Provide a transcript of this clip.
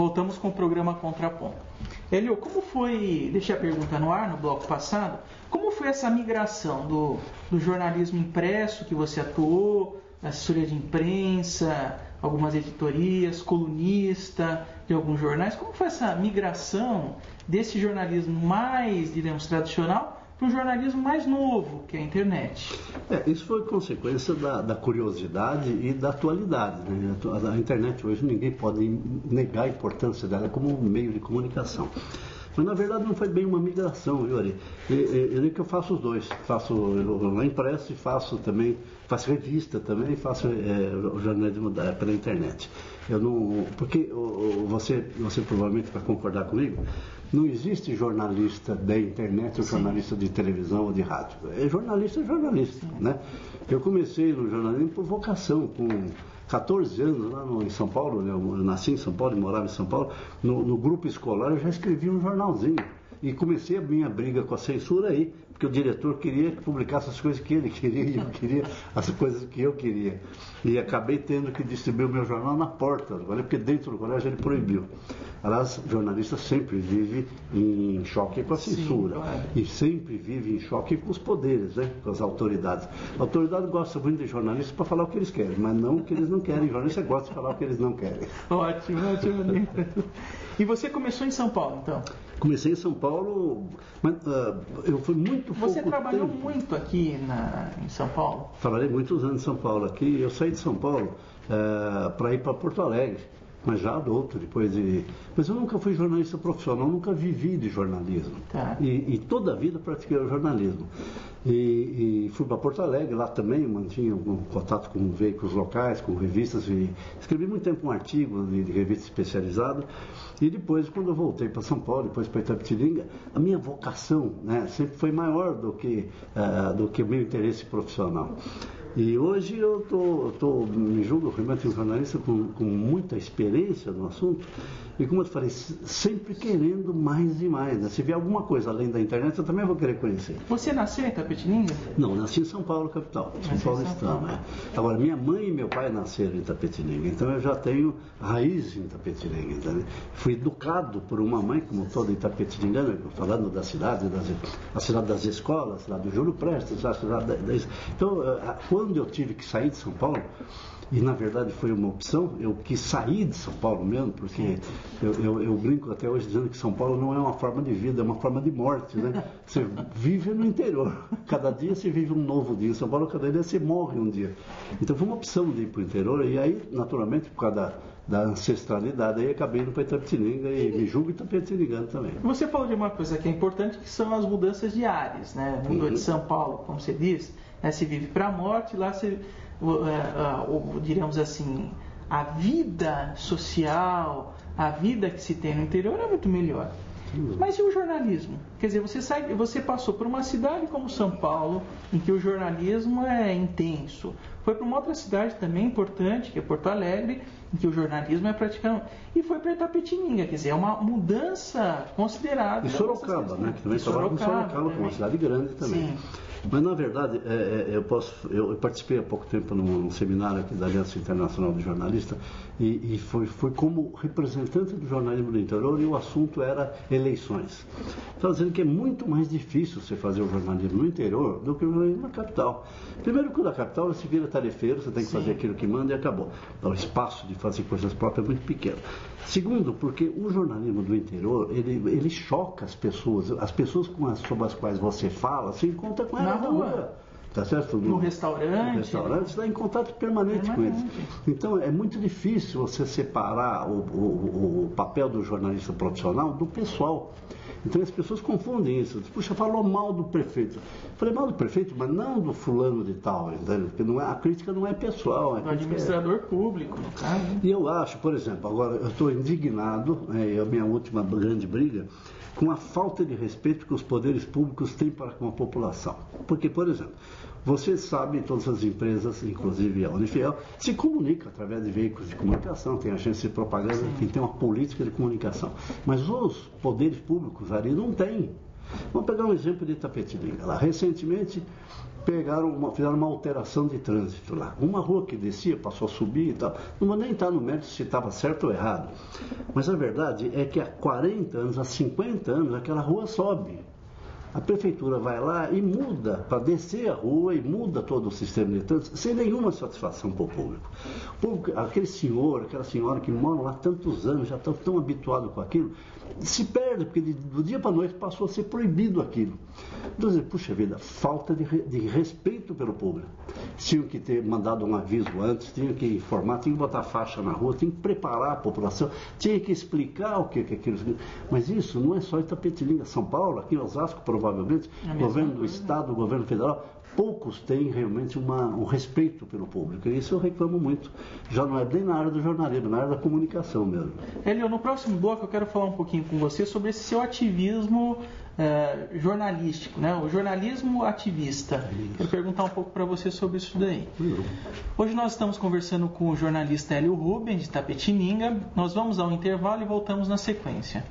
Voltamos com o programa Contraponto. Hélio, como foi, deixei a pergunta no ar no bloco passado, como foi essa migração do jornalismo impresso que você atuou, assessoria de imprensa, algumas editorias, colunista de alguns jornais, como foi essa migração desse jornalismo mais, diremos, tradicional para um jornalismo mais novo, que é a internet? Isso foi consequência da curiosidade e da atualidade, né? A internet hoje ninguém pode negar a importância dela como um meio de comunicação. Mas na verdade não foi bem uma migração, Yuri. Eu digo que eu faço os dois. Faço impresso e faço revista também, faço jornalismo pela internet. Eu não, porque você provavelmente vai concordar comigo, não existe jornalista da internet ou jornalista de televisão ou de rádio. Jornalista, né? Eu comecei no jornalismo por vocação, com 14 anos lá em São Paulo, eu nasci em São Paulo e morava em São Paulo, no grupo escolar eu já escrevi um jornalzinho. E comecei a minha briga com a censura aí, porque o diretor queria que publicasse as coisas que ele queria e eu queria as coisas que eu queria. E acabei tendo que distribuir o meu jornal na porta, porque dentro do colégio ele proibiu. Aliás, o jornalista sempre vive em choque com a censura. Sim, claro. E sempre vive em choque com os poderes, né? Com as autoridades. A autoridade gosta muito de jornalistas para falar o que eles querem, mas não o que eles não querem. O jornalista gosta de falar o que eles não querem. Ótimo. E você começou em São Paulo, então? Comecei em São Paulo, mas eu fui muito pouco tempo. Você trabalhou muito aqui em São Paulo? Trabalhei muitos anos em São Paulo aqui. Eu saí de São Paulo para ir para Porto Alegre, mas já adulto, Mas eu nunca fui jornalista profissional, nunca vivi de jornalismo. Tá. E toda a vida pratiquei o jornalismo. E fui para Porto Alegre, lá também mantinha um contato com veículos locais, com revistas, e escrevi muito tempo um artigo de revista especializada. E depois, quando eu voltei para São Paulo, depois para Itapetininga, a minha vocação, né, sempre foi maior do que o meu interesse profissional. E hoje eu me julgo realmente um jornalista com muita experiência no assunto e, como eu te falei, sempre querendo mais e mais, né? Se vier alguma coisa além da internet, eu também vou querer conhecer. Você nasceu em Itapetininga? Não, nasci em São Paulo, capital. São Paulo estado, né? Agora, minha mãe e meu pai nasceram em Itapetininga, então eu já tenho raiz em Itapetininga. Então, fui educado por uma mãe, como todo Itapetininga, falando da cidade, a cidade das escolas, a cidade do Júlio Prestes, a cidade Então, quando eu tive que sair de São Paulo, e na verdade foi uma opção, eu quis sair de São Paulo mesmo, porque eu brinco até hoje dizendo que São Paulo não é uma forma de vida, é uma forma de morte, né? Você vive no interior, cada dia você vive um novo dia. Em São Paulo, cada dia você morre um dia. Então foi uma opção de ir para o interior, e aí, naturalmente, por causa da ancestralidade, aí acabei indo para Itapetininga e me julgo Itapetiningano também. Você falou de uma coisa que é importante, que são as mudanças de ares, né? Mudou de São Paulo, como você diz, né? Se vive para a morte, lá você, diríamos assim, a vida social, a vida que se tem no interior é muito melhor. Mas e o jornalismo? Quer dizer, você passou por uma cidade como São Paulo, em que o jornalismo é intenso. Foi para uma outra cidade também importante, que é Porto Alegre, em que o jornalismo é praticamente... E foi para Itapetininga, quer dizer, é uma mudança considerável. E Sorocaba, né? Que também trabalha em Sorocaba, que é uma cidade grande também. Sim. Mas, na verdade, eu participei há pouco tempo num seminário aqui da Aliança Internacional de Jornalistas e foi como representante do jornalismo do interior, e o assunto era eleições. Estava dizendo que é muito mais difícil você fazer o jornalismo no interior do que o jornalismo na capital. Primeiro, que na capital você vira tarefeiro, você tem que fazer aquilo que manda e acabou. Então, o espaço de fazer coisas próprias é muito pequeno. Segundo, porque o jornalismo do interior, ele choca as pessoas sobre as quais você fala, você encontra com elas na rua. Tá certo? No restaurante, você está em contato permanente com eles. Então é muito difícil você separar o papel do jornalista profissional do pessoal. Então as pessoas confundem isso. Puxa, falou mal do prefeito. Falei mal do prefeito, mas não do fulano de tal, entendeu? Porque a crítica não é pessoal. Do administrador público, no caso. E eu acho, por exemplo, agora eu estou indignado, é a minha última grande briga, com a falta de respeito que os poderes públicos têm para com a população. Porque, por exemplo, você sabe, todas as empresas, inclusive a Unifiel, se comunicam através de veículos de comunicação, tem agência de propaganda, que tem uma política de comunicação. Mas os poderes públicos ali não têm. Vamos pegar um exemplo de Itapetininga. Lá, recentemente, fizeram uma alteração de trânsito lá. Uma rua que descia, passou a subir e tal. Não vou nem entrar no mérito se estava certo ou errado. Mas a verdade é que há 40 anos, há 50 anos, aquela rua sobe. A prefeitura vai lá e muda, para descer a rua, e muda todo o sistema de trânsito, sem nenhuma satisfação para o público. Aquele senhor, aquela senhora que moram lá há tantos anos, já estão tão habituados com aquilo, se perde, porque do dia para a noite passou a ser proibido aquilo. Então, puxa vida, falta de respeito pelo público. Tinham que ter mandado um aviso antes, tinham que informar, tinham que botar faixa na rua, tinham que preparar a população, tinham que explicar o que é aquilo. Mas isso não é só Itapetininga, São Paulo, aqui em Osasco, provavelmente, o governo do Estado, o governo federal, poucos têm realmente um respeito pelo público. E isso eu reclamo muito. Já não é nem na área do jornalismo, na área da comunicação mesmo. Hélio, no próximo bloco eu quero falar um pouquinho com você sobre esse seu ativismo jornalístico, né? O jornalismo ativista. Quero perguntar um pouco para você sobre isso daí. Hoje nós estamos conversando com o jornalista Hélio Rubens, de Itapetininga. Nós vamos ao intervalo e voltamos na sequência.